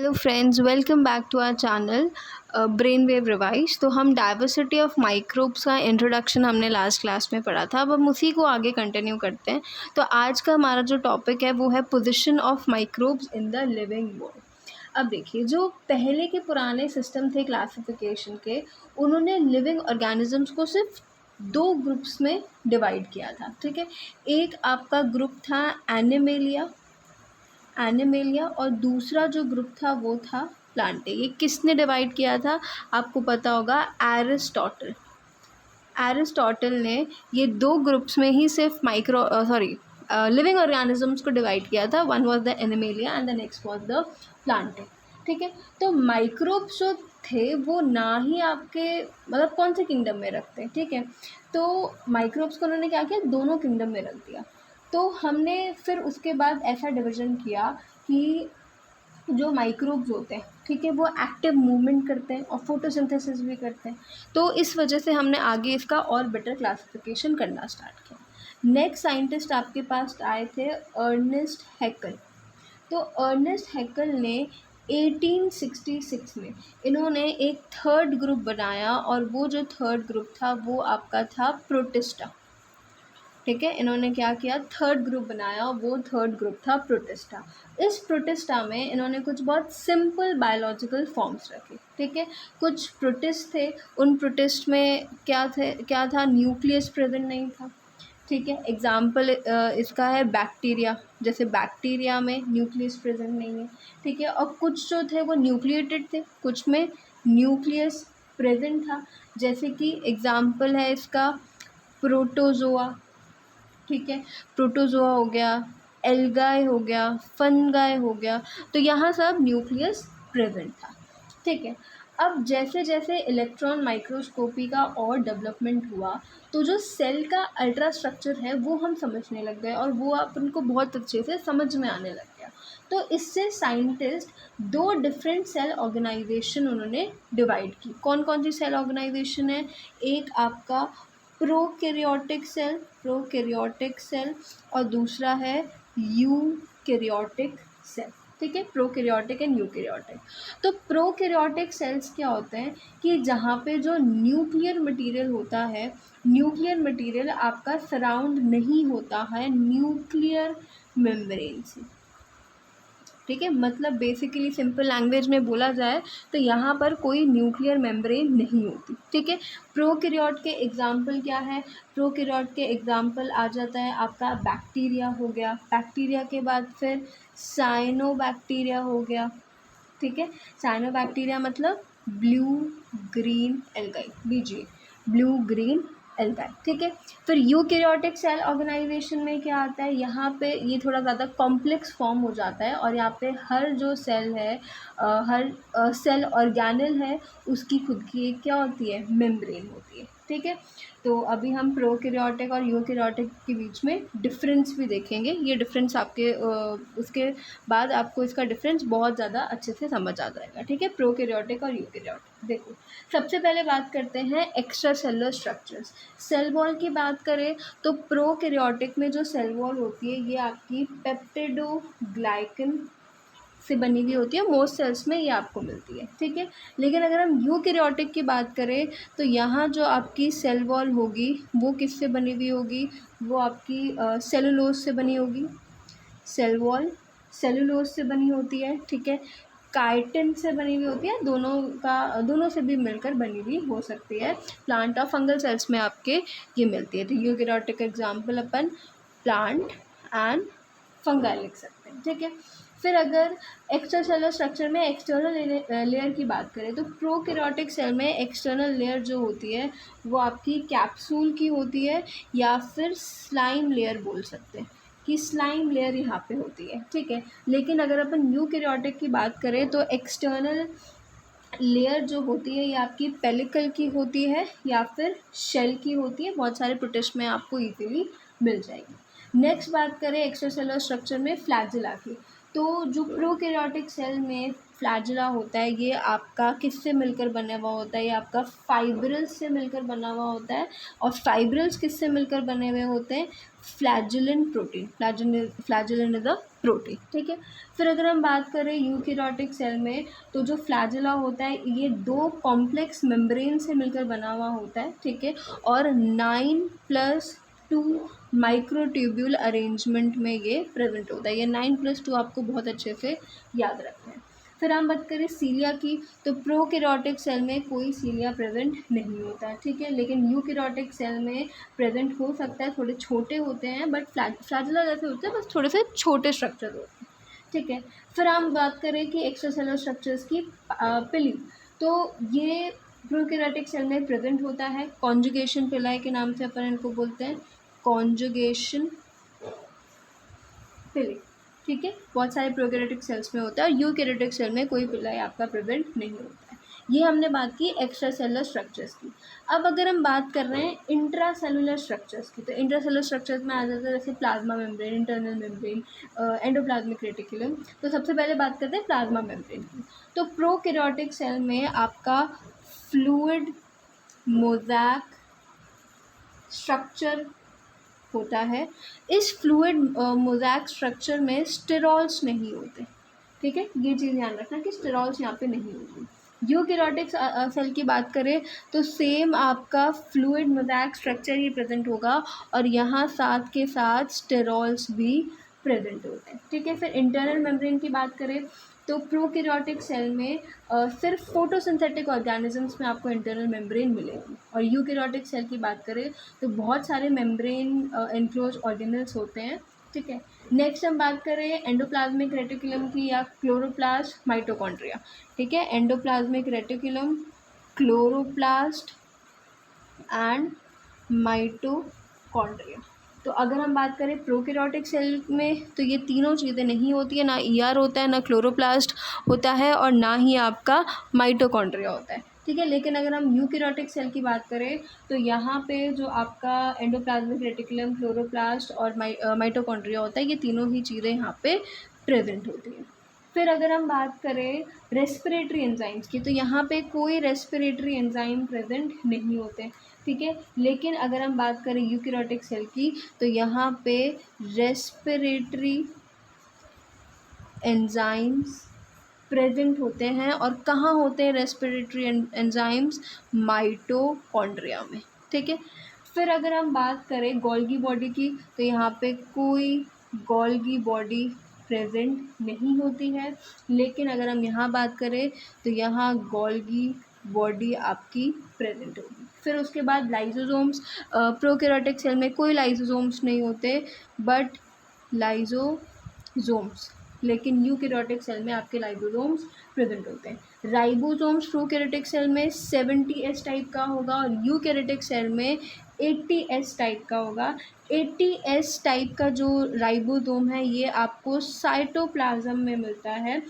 Hello friends, welcome back to our channel brain wave revise. तो हम diversity of microbes का introduction हमने last class में पढ़ा था। अब हम उसी को आगे कंटिन्यू करते हैं। तो आज का हमारा जो टॉपिक है वो है position of microbes in the living world. अब देखिए, जो पहले के पुराने सिस्टम थे क्लासिफिकेशन के, उन्होंने लिविंग ऑर्गेनिजम्स को सिर्फ दो ग्रुप्स में डिवाइड किया था। ठीक है, एक आपका ग्रुप था एनिमेलिया और दूसरा जो ग्रुप था वो था प्लांटे। ये किसने डिवाइड किया था? आपको पता होगा, एरिस्टोटल ने ये दो ग्रुप्स में ही सिर्फ लिविंग ऑर्गेनिजम्स को डिवाइड किया था। One was the animalia and the next was the Plantae. ठीक है, तो माइक्रोब्स जो थे वो ना ही आपके मतलब कौन से किंगडम में रखते हैं। ठीक है, तो माइक्रोब्स को उन्होंने क्या किया, दोनों किंगडम में रख दिया। तो हमने फिर उसके बाद ऐसा डिवीज़न किया कि जो माइक्रोब्स होते हैं, ठीक है, वो एक्टिव मूवमेंट करते हैं और फोटोसिंथेसिस भी करते हैं। तो इस वजह से हमने आगे इसका और बेटर क्लासिफिकेशन करना स्टार्ट किया। नेक्स्ट साइंटिस्ट आपके पास आए थे अर्नेस्ट हैकल। तो अर्नेस्ट हैकल ने 1866 में इन्होंने एक थर्ड ग्रुप बनाया और वो जो थर्ड ग्रुप था वो आपका था प्रोटिस्टा। ठीक है, इन्होंने क्या किया, थर्ड ग्रुप बनाया, वो थर्ड ग्रुप था प्रोटिस्टा। इस प्रोटिस्टा में इन्होंने कुछ बहुत सिंपल बायोलॉजिकल फॉर्म्स रखे। ठीक है, कुछ प्रोटिस्ट थे, उन प्रोटिस्ट में क्या था, न्यूक्लियस प्रेजेंट नहीं था। ठीक है, एग्जाम्पल इसका है बैक्टीरिया। जैसे बैक्टीरिया में न्यूक्लियस प्रेजेंट नहीं है। ठीक है, और कुछ जो थे वो न्यूक्लिएटेड थे, कुछ में न्यूक्लियस प्रेजेंट था। जैसे कि एग्जाम्पल है इसका प्रोटोजोआ। ठीक है, प्रोटोजोआ हो गया, एल्गाई हो गया, फंगाई हो गया। तो यहाँ सब न्यूक्लियस प्रेजेंट था। ठीक है, अब जैसे जैसे इलेक्ट्रॉन माइक्रोस्कोपी का और डेवलपमेंट हुआ तो जो सेल का अल्ट्रा स्ट्रक्चर है वो हम समझने लग गए और वो अपन को बहुत अच्छे से समझ में आने लग गया। तो इससे साइंटिस्ट दो डिफरेंट सेल ऑर्गेनाइजेशन उन्होंने डिवाइड की। कौन कौन सी सेल ऑर्गेनाइजेशन है? एक आपका प्रोकैरियोटिक सेल और दूसरा है यूकैरियोटिक सेल। ठीक है, प्रोकैरियोटिक एंड यूकैरियोटिक। तो प्रोकैरियोटिक सेल्स क्या होते हैं कि जहाँ पे जो न्यूक्लियर मटेरियल होता है, न्यूक्लियर मटेरियल आपका सराउंड नहीं होता है न्यूक्लियर मेम्ब्रेन से। ठीक है, मतलब बेसिकली सिंपल लैंग्वेज में बोला जाए तो यहाँ पर कोई न्यूक्लियर मेम्ब्रेन नहीं होती। ठीक है, प्रोकैरियोट के एग्जाम्पल क्या है? प्रोकैरियोट के एग्जाम्पल आ जाता है आपका बैक्टीरिया हो गया, बैक्टीरिया के बाद फिर साइनोबैक्टीरिया हो गया। ठीक है, साइनोबैक्टीरिया मतलब ब्लू ग्रीन एल्गाई, बीजी ब्लू ग्रीन एल्गाई। ठीक है, फिर यूकैरियोटिक सेल ऑर्गेनाइजेशन में क्या आता है, यहाँ पे ये थोड़ा ज़्यादा कॉम्प्लेक्स फॉर्म हो जाता है और यहाँ पे हर जो सेल है, हर सेल ऑर्गेनेल है, उसकी खुद की एक क्या होती है, मेम्ब्रेन होती है। ठीक है, तो अभी हम प्रोकैरियोटिक और यूकैरियोटिक के बीच में डिफरेंस भी देखेंगे। ये डिफरेंस आपके उसके बाद आपको इसका डिफरेंस बहुत ज़्यादा अच्छे से समझ आ जाएगा। ठीक है, प्रोकैरियोटिक और यूकैरियोटिक। देखो, सबसे पहले बात करते हैं extra cellular structures. Cell wall की बात करें तो प्रोकैरियोटिक में जो सेल वॉल होती है ये आपकी पेप्टिडोग्लाइकन से बनी हुई होती है। मोस्ट सेल्स में ये आपको मिलती है। ठीक है, लेकिन अगर हम यूकैरियोटिक की बात करें तो यहाँ जो आपकी सेल वॉल होगी वो किससे बनी हुई होगी? वो आपकी सेलुलोज से बनी होगी। सेल वॉल सेलुलोज से बनी होती है। ठीक है, काइटिन से बनी हुई होती है, दोनों से भी मिलकर बनी हुई हो सकती है। प्लांट और फंगल सेल्स में आपके ये मिलती है। तो eukaryotic example upon plant and fungi लिख सकते हैं। ठीक है, फिर अगर एक्स्ट्रा सेलुलर स्ट्रक्चर में एक्सटर्नल लेयर की बात करें तो प्रोकैरियोटिक सेल में एक्सटर्नल लेयर जो होती है वो आपकी कैप्सूल की होती है या फिर स्लाइम लेयर बोल सकते हैं कि स्लाइम लेयर यहाँ पे होती है। ठीक है, लेकिन अगर अपन यूकैरियोटिक की बात करें तो एक्सटर्नल लेयर जो होती है ये आपकी पेलिकल की होती है या फिर शेल की होती है। बहुत सारे प्रोटिस्ट में आपको इजीली मिल जाएगी। नेक्स्ट बात करें एक्स्ट्रा सेलुलर स्ट्रक्चर में फ्लैजिला की। तो जो प्रोकैरियोटिक सेल में फ्लैजेला होता है ये आपका किससे मिलकर बना हुआ होता है, ये आपका फाइब्रिल्स से मिलकर बना हुआ होता है। और फाइब्रिल्स किससे मिलकर बने हुए होते हैं, फ्लैजेलन प्रोटीन, फ्लैजेलन इज अ प्रोटीन, ठीक है। फिर अगर हम बात करें यूकैरियोटिक सेल में, तो जो फ्लैजेला होता है ये 2 कॉम्प्लेक्स मेम्ब्रेन से मिलकर बना हुआ होता है, ठीक है। और 9+2 माइक्रोट्यूब्यूल अरेंजमेंट में ये प्रेजेंट होता है। ये 9+2 आपको बहुत अच्छे से याद रखना है। फिर हम बात करें सीलिया की, तो प्रोकैरियोटिक सेल में कोई सीलिया प्रेजेंट नहीं होता है, ठीक है। लेकिन यूकैरियोटिक सेल में प्रेजेंट हो सकता है, थोड़े छोटे होते हैं, बट फ्लैजेला जैसे होते हैं, बस थोड़े से छोटे स्ट्रक्चर होते हैं, ठीक है। फिर हम बात करें कि एक्स्ट्रा सेलुलर स्ट्रक्चर्स की, पिली, तो ये प्रोकैरियोटिक सेल में प्रेजेंट होता है। कॉन्जुगेशन पिलाई के नाम से अपन इनको बोलते हैं, कॉन्जुगेशन पिली, ठीक है। बहुत सारे प्रोकैरियोटिक सेल्स में होता है और यूकैरियोटिक सेल में कोई पिलाई आपका प्रेजेंट नहीं होता है। ये हमने बात की एक्स्ट्रा सेलुलर स्ट्रक्चर्स की। अब अगर हम बात कर रहे हैं इंट्रा सेलुलर स्ट्रक्चर्स की, तो इंट्रा सेलुलर स्ट्रक्चर्स में आ जाता है जैसे plasma membrane, internal membrane, endoplasmic reticulum. तो सबसे पहले बात करते हैं प्लाज्मा मेम्ब्रेन की। तो प्रोकैरियोटिक सेल में आपका फ्लूइड मोज़ैक स्ट्रक्चर होता है। इस फ्लूइड मोज़ैक स्ट्रक्चर में स्टेरॉल्स नहीं होते, ठीक है। ये चीज़ ध्यान रखना कि स्टेरॉल्स यहाँ पे नहीं होती। यूकैरियोटिक सेल की बात करें तो सेम आपका फ्लूइड मोज़ैक स्ट्रक्चर ही प्रेजेंट होगा और यहाँ साथ के साथ स्टेरॉल्स भी प्रेजेंट होते हैं, ठीक है। फिर इंटरनल मेम्ब्रेन की बात करें तो प्रोकैरियोटिक सेल में सिर्फ फोटोसिंथेटिक ऑर्गेनिजम्स में आपको इंटरनल मेम्ब्रेन मिलेगी। और यूकैरियोटिक सेल की बात करें तो बहुत सारे मेम्ब्रेन एनक्लोज ऑर्गेनल्स होते हैं, ठीक है। नेक्स्ट हम बात करें एंडोप्लाज्मिक रेटिकुलम की या क्लोरोप्लास्ट माइटोकॉन्ड्रिया, ठीक है। Endoplasmic reticulum, chloroplast and mitochondria. तो अगर हम बात करें प्रोकैरियोटिक सेल में तो ये तीनों चीज़ें नहीं होती है, ना ईआर होता है, ना क्लोरोप्लास्ट होता है और ना ही आपका माइटोकॉन्ड्रिया होता है, ठीक है। लेकिन अगर हम यूकैरियोटिक सेल की बात करें तो यहाँ पे जो आपका एंडोप्लाज्मिक रेटिकुलम, क्लोरोप्लास्ट और माइटोकॉन्ड्रिया होता है, ये तीनों ही चीज़ें यहाँ पे प्रेजेंट होती हैं। फिर अगर हम बात करें रेस्पिरेटरी एंजाइम्स की, तो यहाँ पे कोई रेस्पिरेटरी एंजाइम प्रेजेंट नहीं होते, ठीक है। लेकिन अगर हम बात करें यूकैरियोटिक सेल की तो यहाँ पे रेस्पिरेटरी एंजाइम्स प्रेजेंट होते हैं। और कहाँ होते हैं रेस्पिरेटरी एंजाइम्स, माइटोकॉन्ड्रिया में, ठीक है। फिर अगर हम बात करें गोल्गी बॉडी की तो यहाँ पे कोई गोल्गी बॉडी प्रेजेंट नहीं होती है। लेकिन अगर हम यहाँ बात करें तो यहाँ गोल्गी बॉडी आपकी प्रेजेंट होगी। फिर उसके बाद लाइसोसोम्स, प्रोकैरियोटिक सेल में कोई लाइसोसोम्स नहीं होते बट लाइसोसोम्स, लेकिन यूकैरियोटिक सेल में आपके लाइसोसोम्स प्रेजेंट होते हैं। राइबोसोम्स प्रोकैरियोटिक सेल में 70S टाइप का होगा और यूकैरियोटिक सेल में 80S टाइप का होगा। 80S टाइप का जो राइबोसोम है ये आपको साइटोप्लाज्म में मिलता है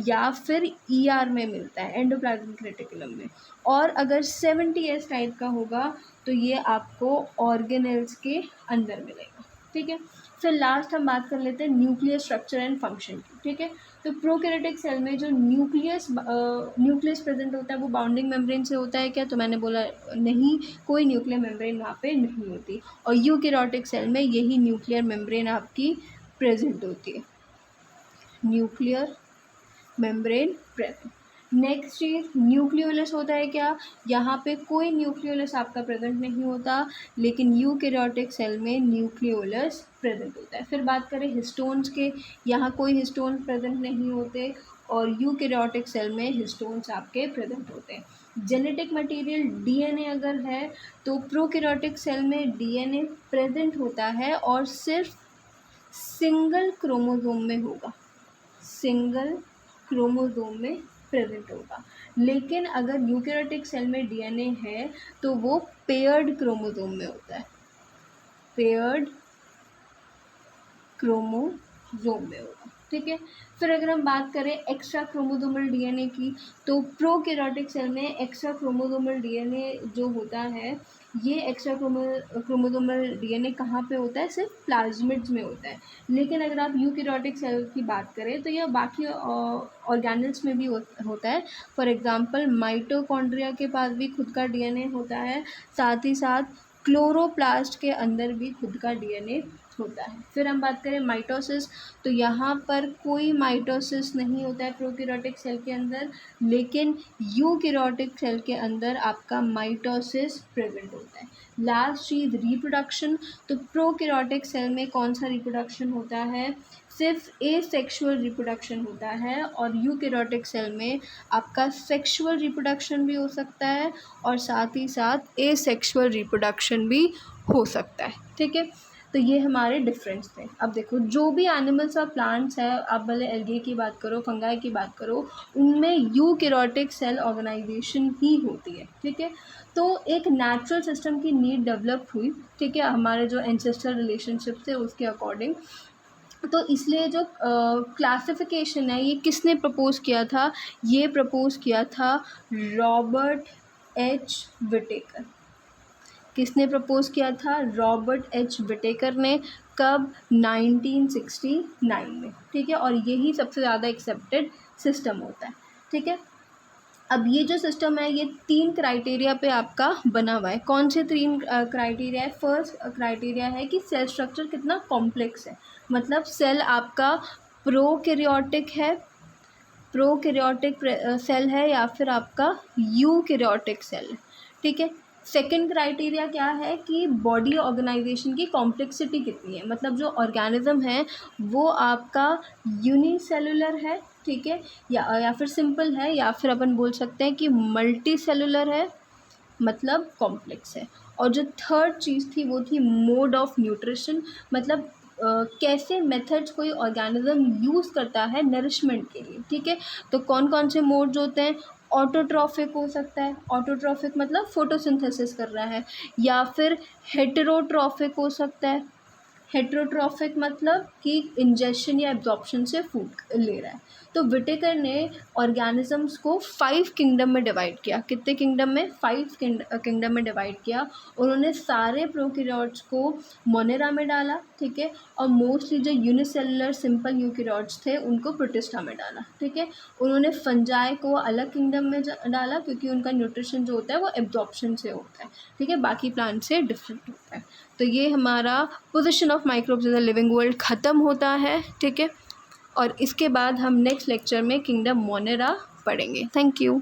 या फिर ईआर में मिलता है, एंडोप्लाज्मिक रेटिकुलम में। और अगर 70S टाइप का होगा तो ये आपको ऑर्गेनेल्स के अंदर मिलेगा, ठीक है। फिर लास्ट हम बात कर लेते हैं न्यूक्लियस स्ट्रक्चर एंड फंक्शन की, ठीक है। तो प्रोकैरियोटिक सेल में जो न्यूक्लियस प्रेजेंट होता है वो बाउंडिंग मेम्ब्रेन से होता है क्या, तो मैंने बोला नहीं, कोई न्यूक्लियर मेम्ब्रेन वहाँ पे नहीं होती। और यूकैरियोटिक सेल में यही न्यूक्लियर मेम्ब्रेन आपकी प्रेजेंट होती है, न्यूक्लियर मेम्ब्रेन प्रेजेंट। नेक्स्ट चीज़ न्यूक्लियोलस होता है क्या, यहाँ पे कोई न्यूक्लियोलस आपका प्रेजेंट नहीं होता, लेकिन यूकैरियोटिक सेल में न्यूक्लियोलस प्रेजेंट होता है। फिर बात करें हिस्टोन्स के, यहाँ कोई हिस्टोन्स प्रेजेंट नहीं होते और यूकैरियोटिक सेल में हिस्टोन्स आपके प्रेजेंट होते हैं। जेनेटिक मटेरियल डीएनए अगर है तो प्रोकैरियोटिक सेल में डीएनए प्रेजेंट होता है और सिर्फ सिंगल क्रोमोसोम में होगा, सिंगल क्रोमोसोम में प्रेजेंट होगा। लेकिन अगर यूकैरियोटिक सेल में डीएनए है तो वो पेयर्ड क्रोमोसोम में होता है, पेयर्ड क्रोमोसोम में होगा, ठीक है। फिर अगर हम बात करें एक्स्ट्रा क्रोमोसोमल डीएनए की, तो प्रोकैरियोटिक सेल में एक्स्ट्रा क्रोमोसोमल डीएनए जो होता है, ये एक्स्ट्रा क्रोमोसोमल डीएनए कहाँ पे होता है? सिर्फ प्लाज्मिड्स में होता है। लेकिन अगर आप यूकैरियोटिक सेल की बात करें तो यह बाकी ऑर्गेनल्स में भी होता है। फॉर एग्जांपल माइटोकॉन्ड्रिया के पास भी खुद का डीएनए होता है, साथ ही साथ क्लोरोप्लास्ट के अंदर भी खुद का डीएनए होता है। फिर हम बात करें माइटोसिस, तो यहाँ पर कोई माइटोसिस नहीं होता है प्रोकैरियोटिक सेल के अंदर, लेकिन यूकैरियोटिक सेल के अंदर आपका माइटोसिस प्रेजेंट होता है। लास्ट चीज़ रिप्रोडक्शन, तो प्रोकैरियोटिक सेल में कौन सा रिप्रोडक्शन होता है? सिर्फ एसेक्सुअल रिप्रोडक्शन होता है, और यूकैरियोटिक सेल में आपका सेक्सुअल रिप्रोडक्शन भी हो सकता है और साथ ही साथ एसेक्सुअल रिप्रोडक्शन भी हो सकता है। ठीक है, तो ये हमारे डिफरेंस थे। अब देखो, जो भी एनिमल्स और प्लांट्स है, आप भले एल्गे की बात करो, फंगाई की बात करो, उनमें यूकैरियोटिक सेल ऑर्गेनाइजेशन ही होती है। ठीक है, तो एक नेचुरल सिस्टम की नीड डेवलप हुई, ठीक है, हमारे जो एंसेस्टर रिलेशनशिप थे उसके अकॉर्डिंग। तो इसलिए जो क्लासिफिकेशन है, ये किसने प्रपोज़ किया था? ये प्रपोज़ किया था रॉबर्ट एच विटेकर। किसने प्रपोज़ किया था? रॉबर्ट एच विटेकर ने। कब? 1969 में। ठीक है, और यही सबसे ज़्यादा एक्सेप्टेड सिस्टम होता है। ठीक है, अब ये जो सिस्टम है, ये 3 क्राइटेरिया पे आपका बना हुआ है। कौन से 3 क्राइटेरिया है? फर्स्ट क्राइटेरिया है कि सेल स्ट्रक्चर कितना कॉम्प्लेक्स है, मतलब सेल आपका प्रोकैरियोटिक है, प्रोकैरियोटिक सेल है या फिर आपका यूकैरियोटिक सेल है। ठीक है, सेकंड क्राइटेरिया क्या है कि बॉडी ऑर्गेनाइजेशन की कॉम्प्लेक्सिटी कितनी है, मतलब जो ऑर्गेनिज्म है वो आपका यूनिसेलुलर है, ठीक है, या फिर सिंपल है, या फिर अपन बोल सकते हैं कि मल्टी सेलुलर है, मतलब कॉम्प्लेक्स है। और जो थर्ड चीज़ थी वो थी मोड ऑफ न्यूट्रिशन, मतलब कैसे मेथड्स कोई ऑर्गेनिज्म यूज़ करता है नरिशमेंट के लिए। ठीक है, तो कौन कौन से मोड्स होते हैं? ऑटोट्रॉफिक हो सकता है, ऑटोट्रॉफिक मतलब फोटोसिंथेसिस कर रहा है, या फिर हेटेरोट्रॉफिक हो सकता है। हेटेरोट्रॉफिक मतलब कि इंजेक्शन या एब्जॉर्प्शन से फूड ले रहा है। तो विटेकर ने ऑर्गेनिजम्स को 5 किंगडम में डिवाइड किया। कितने किंगडम में? 5 किंगडम में डिवाइड किया। उन्होंने सारे प्रोकैरियोट्स को मोनेरा में डाला, ठीक है, और मोस्टली जो यूनिसेलुलर सिंपल यूकैरियोट्स थे उनको प्रोटिस्टा में डाला। ठीक है, उन्होंने फंजाई को अलग किंगडम में डाला क्योंकि उनका न्यूट्रिशन जो होता है वो एब्जॉर्प्शन से होता है। ठीक है, बाकी प्लांट से डिफरेंट होता है। तो ये हमारा position of microbes in the living world ख़त्म होता है। ठीक है, और इसके बाद हम नेक्स्ट लेक्चर में किंगडम मोनेरा पढ़ेंगे। Thank you.